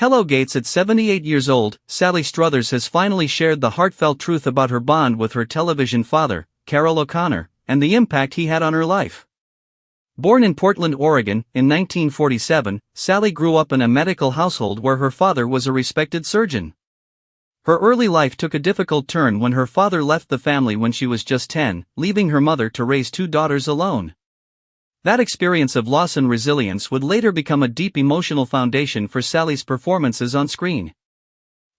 Hello Gates. At 78 years old, Sally Struthers has finally shared the heartfelt truth about her bond with her television father, Carroll O'Connor, and the impact he had on her life. Born in Portland, Oregon, in 1947, Sally grew up in a medical household where her father was a respected surgeon. Her early life took a difficult turn when her father left the family when she was just 10, leaving her mother to raise two daughters alone. That experience of loss and resilience would later become a deep emotional foundation for Sally's performances on screen.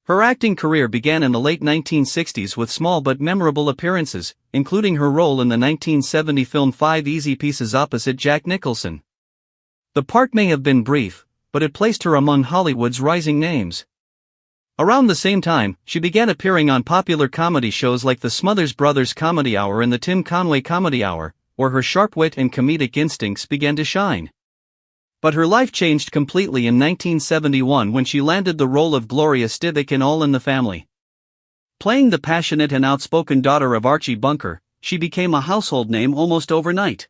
Her acting career began in the late 1960s with small but memorable appearances, including her role in the 1970 film 5 Easy Pieces opposite Jack Nicholson. The part may have been brief, but it placed her among Hollywood's rising names. Around the same time, she began appearing on popular comedy shows like the Smothers Brothers Comedy Hour and the Tim Conway Comedy Hour, where her sharp wit and comedic instincts began to shine. But her life changed completely in 1971 when she landed the role of Gloria Stivic in All in the Family. Playing the passionate and outspoken daughter of Archie Bunker, she became a household name almost overnight.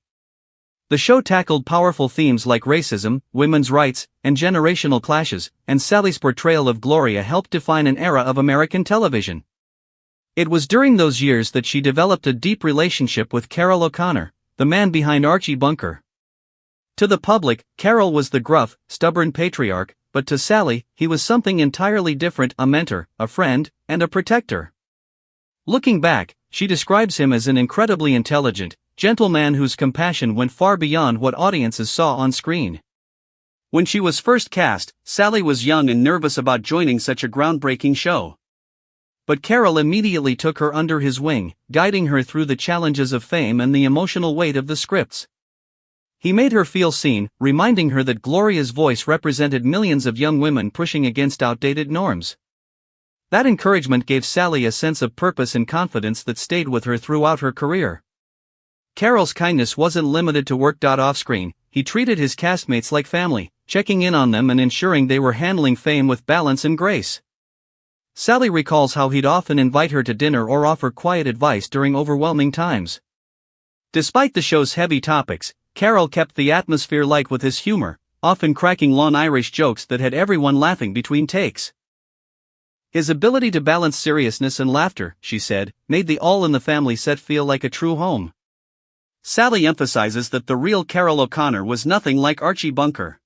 The show tackled powerful themes like racism, women's rights, and generational clashes, and Sally's portrayal of Gloria helped define an era of American television. It was during those years that she developed a deep relationship with Carroll O'Connor, the man behind Archie Bunker. To the public, Carroll was the gruff, stubborn patriarch, but to Sally, he was something entirely different: a mentor, a friend, and a protector. Looking back, she describes him as an incredibly intelligent, gentle man whose compassion went far beyond what audiences saw on screen. When she was first cast, Sally was young and nervous about joining such a groundbreaking show. But Carroll immediately took her under his wing, guiding her through the challenges of fame and the emotional weight of the scripts. He made her feel seen, reminding her that Gloria's voice represented millions of young women pushing against outdated norms. That encouragement gave Sally a sense of purpose and confidence that stayed with her throughout her career. Carroll's kindness wasn't limited to work. Off-screen, he treated his castmates like family, checking in on them and ensuring they were handling fame with balance and grace. Sally recalls how he'd often invite her to dinner or offer quiet advice during overwhelming times. Despite the show's heavy topics, Carroll kept the atmosphere light with his humor, often cracking long Irish jokes that had everyone laughing between takes. His ability to balance seriousness and laughter, she said, made the All in the Family set feel like a true home. Sally emphasizes that the real Carroll O'Connor was nothing like Archie Bunker.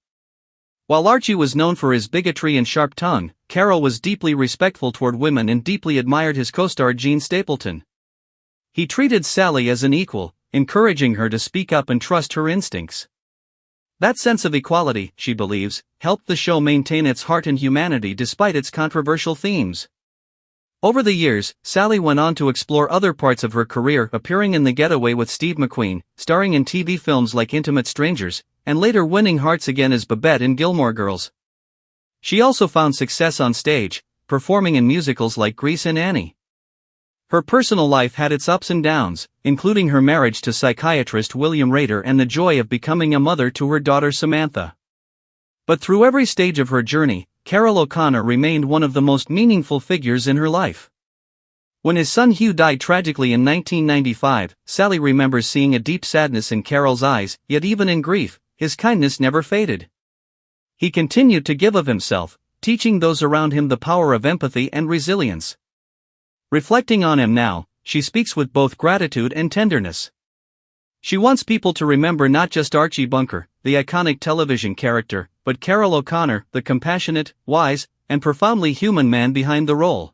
While Archie was known for his bigotry and sharp tongue, Carroll was deeply respectful toward women and deeply admired his co-star Jean Stapleton. He treated Sally as an equal, encouraging her to speak up and trust her instincts. That sense of equality, she believes, helped the show maintain its heart and humanity despite its controversial themes. Over the years, Sally went on to explore other parts of her career, appearing in The Getaway with Steve McQueen, starring in TV films like Intimate Strangers, and later winning hearts again as Babette in Gilmore Girls. She also found success on stage, performing in musicals like Grease and Annie. Her personal life had its ups and downs, including her marriage to psychiatrist William Rader and the joy of becoming a mother to her daughter Samantha. But through every stage of her journey, Carroll O'Connor remained one of the most meaningful figures in her life. When his son Hugh died tragically in 1995, Sally remembers seeing a deep sadness in Carroll's eyes, yet even in grief, his kindness never faded. He continued to give of himself, teaching those around him the power of empathy and resilience. Reflecting on him now, she speaks with both gratitude and tenderness. She wants people to remember not just Archie Bunker, the iconic television character, but Carroll O'Connor, the compassionate, wise, and profoundly human man behind the role.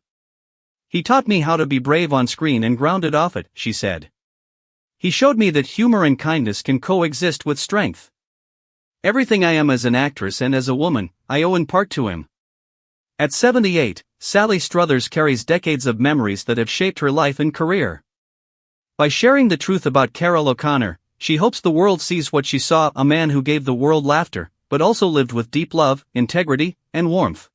He taught me how to be brave on screen and grounded off it, she said. He showed me that humor and kindness can coexist with strength. Everything I am as an actress and as a woman, I owe in part to him. At 78, Sally Struthers carries decades of memories that have shaped her life and career. By sharing the truth about Carroll O'Connor, she hopes the world sees what she saw: a man who gave the world laughter, but also lived with deep love, integrity, and warmth.